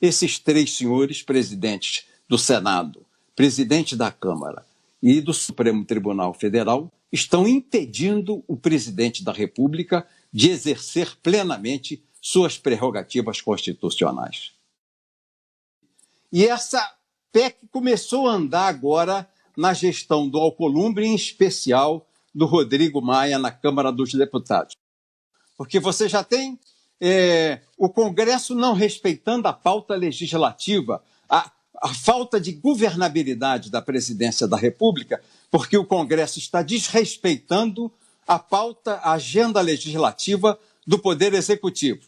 esses três senhores, presidentes do Senado, presidente da Câmara e do Supremo Tribunal Federal, estão impedindo o presidente da República de exercer plenamente suas prerrogativas constitucionais. E essa PEC começou a andar agora na gestão do Alcolumbre, em especial do Rodrigo Maia na Câmara dos Deputados. Porque você já tem o Congresso não respeitando a pauta legislativa, a falta de governabilidade da presidência da República, porque o Congresso está desrespeitando a pauta, a agenda legislativa do Poder Executivo.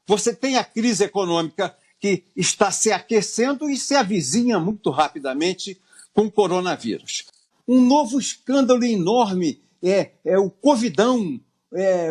Você tem a crise econômica que está se aquecendo e se avizinha muito rapidamente com o coronavírus. Um novo escândalo enorme é o Covidão,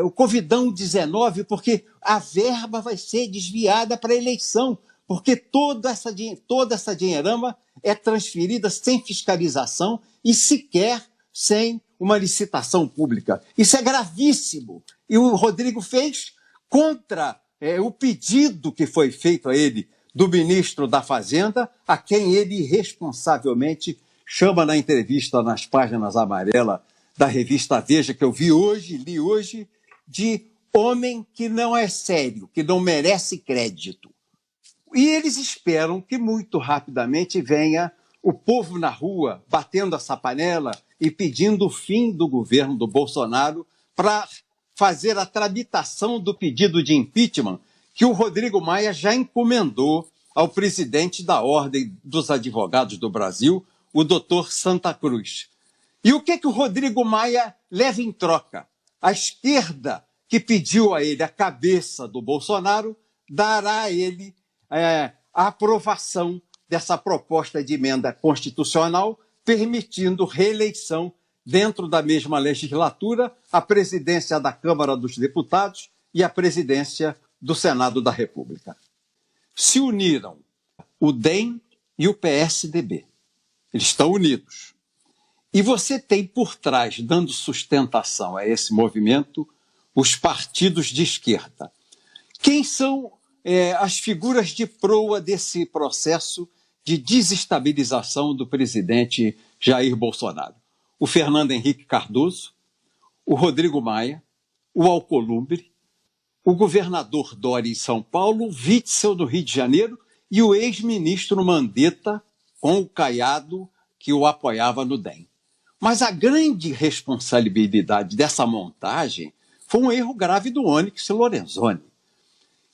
o Covidão-19, porque a verba vai ser desviada para a eleição, porque toda essa dinheirama é transferida sem fiscalização e sequer sem uma licitação pública. Isso é gravíssimo. E o Rodrigo fez contra o pedido que foi feito a ele do ministro da Fazenda, a quem ele irresponsavelmente chama na entrevista nas páginas amarelas da revista Veja, que eu li hoje, de homem que não é sério, que não merece crédito. E eles esperam que muito rapidamente venha o povo na rua batendo essa panela e pedindo o fim do governo do Bolsonaro para fazer a tramitação do pedido de impeachment que o Rodrigo Maia já encomendou ao presidente da Ordem dos Advogados do Brasil, o doutor Santa Cruz. E o que o Rodrigo Maia leva em troca? A esquerda, que pediu a ele a cabeça do Bolsonaro, dará a ele a aprovação dessa proposta de emenda constitucional, permitindo reeleição dentro da mesma legislatura, a presidência da Câmara dos Deputados e a presidência do Senado da República. Se uniram o DEM e o PSDB. Eles estão unidos. E você tem por trás, dando sustentação a esse movimento, os partidos de esquerda. Quem são as figuras de proa desse processo de desestabilização do presidente Jair Bolsonaro? O Fernando Henrique Cardoso, o Rodrigo Maia, o Alcolumbre, o governador Dória em São Paulo, o Witzel no Rio de Janeiro e o ex-ministro Mandetta com o Caiado que o apoiava no DEM. Mas a grande responsabilidade dessa montagem foi um erro grave do Onyx Lorenzoni.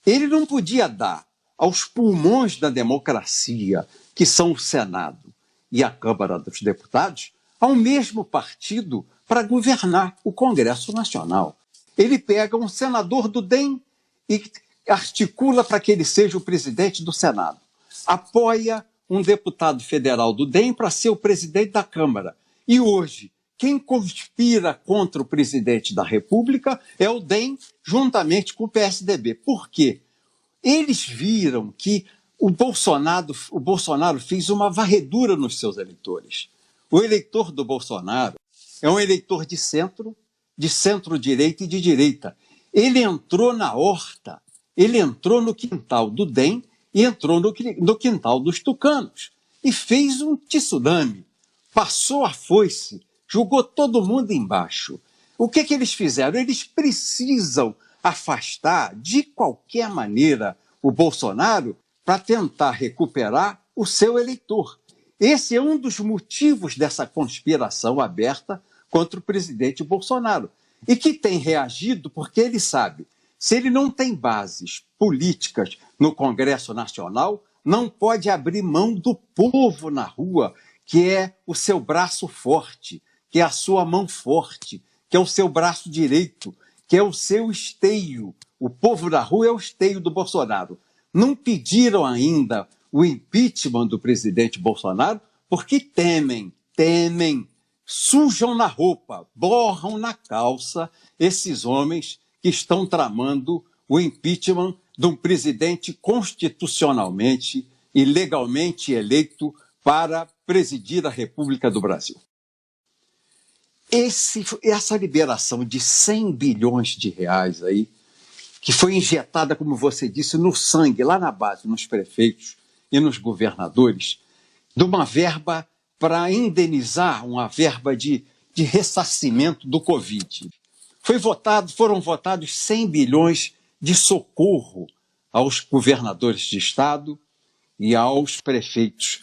Ele não podia dar aos pulmões da democracia, que são o Senado e a Câmara dos Deputados, ao mesmo partido para governar o Congresso Nacional. Ele pega um senador do DEM e articula para que ele seja o presidente do Senado. Apoia um deputado federal do DEM para ser o presidente da Câmara. E hoje, quem conspira contra o presidente da República é o DEM, juntamente com o PSDB. Por quê? Eles viram que o Bolsonaro fez uma varredura nos seus eleitores. O eleitor do Bolsonaro é um eleitor de centro-direita e de direita. Ele entrou na horta, ele entrou no quintal do DEM e entrou no quintal dos tucanos. E fez um tsunami. Passou a foice, jogou todo mundo embaixo. O que eles fizeram? Eles precisam afastar, de qualquer maneira, o Bolsonaro para tentar recuperar o seu eleitor. Esse é um dos motivos dessa conspiração aberta contra o presidente Bolsonaro. E que tem reagido porque ele sabe, se ele não tem bases políticas no Congresso Nacional, não pode abrir mão do povo na rua, que é o seu braço forte, que é a sua mão forte, que é o seu braço direito, que é o seu esteio. O povo da rua é o esteio do Bolsonaro. Não pediram ainda o impeachment do presidente Bolsonaro porque temem, sujam na roupa, borram na calça esses homens que estão tramando o impeachment de um presidente constitucionalmente e legalmente eleito para presidir a República do Brasil. Essa liberação de 100 bilhões de reais aí, que foi injetada, como você disse, no sangue, lá na base, nos prefeitos e nos governadores, de uma verba para indenizar, uma verba de ressarcimento do Covid. Foram votados 100 bilhões de socorro aos governadores de estado e aos prefeitos.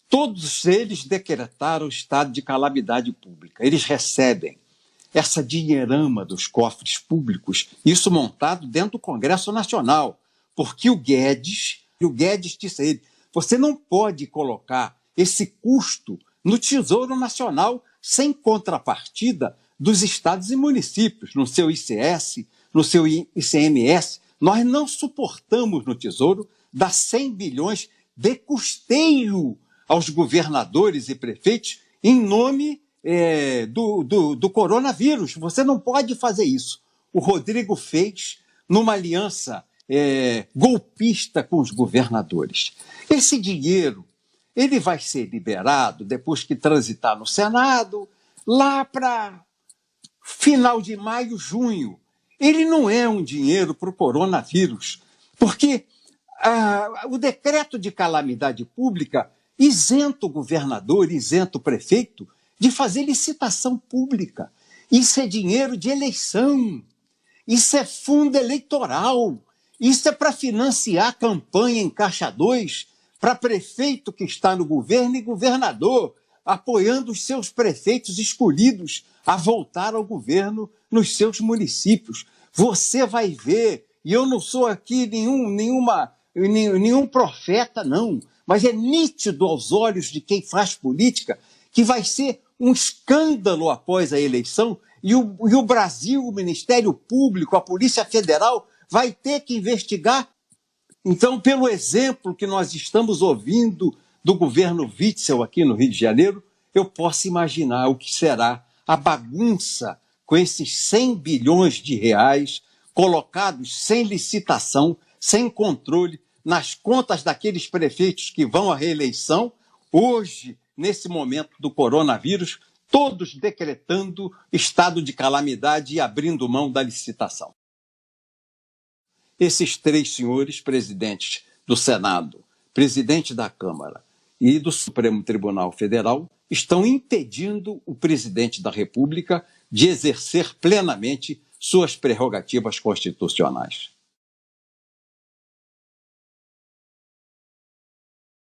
Todos eles decretaram estado de calamidade pública. Eles recebem essa dinheirama dos cofres públicos, isso montado dentro do Congresso Nacional, porque o Guedes disse a ele, você não pode colocar esse custo no Tesouro Nacional sem contrapartida dos estados e municípios, no seu ICS, no seu ICMS. Nós não suportamos no Tesouro dar 100 bilhões de custeio aos governadores e prefeitos em nome do coronavírus. Você não pode fazer isso. O Rodrigo fez numa aliança golpista com os governadores. Esse dinheiro ele vai ser liberado depois que transitar no Senado, lá para final de maio, junho. Ele não é um dinheiro para o coronavírus, porque o decreto de calamidade pública isenta o governador, isenta o prefeito de fazer licitação pública. Isso é dinheiro de eleição, isso é fundo eleitoral, isso é para financiar a campanha em Caixa 2 para prefeito que está no governo e governador, apoiando os seus prefeitos escolhidos a voltar ao governo nos seus municípios. Você vai ver, e eu não sou aqui nenhum profeta, não, mas é nítido aos olhos de quem faz política que vai ser um escândalo após a eleição e o Brasil, o Ministério Público, a Polícia Federal vai ter que investigar. Então, pelo exemplo que nós estamos ouvindo do governo Witzel aqui no Rio de Janeiro, eu posso imaginar o que será a bagunça com esses 100 bilhões de reais colocados sem licitação, sem controle, nas contas daqueles prefeitos que vão à reeleição, hoje, nesse momento do coronavírus, todos decretando estado de calamidade e abrindo mão da licitação. Esses três senhores presidentes do Senado, presidente da Câmara e do Supremo Tribunal Federal estão impedindo o presidente da República de exercer plenamente suas prerrogativas constitucionais.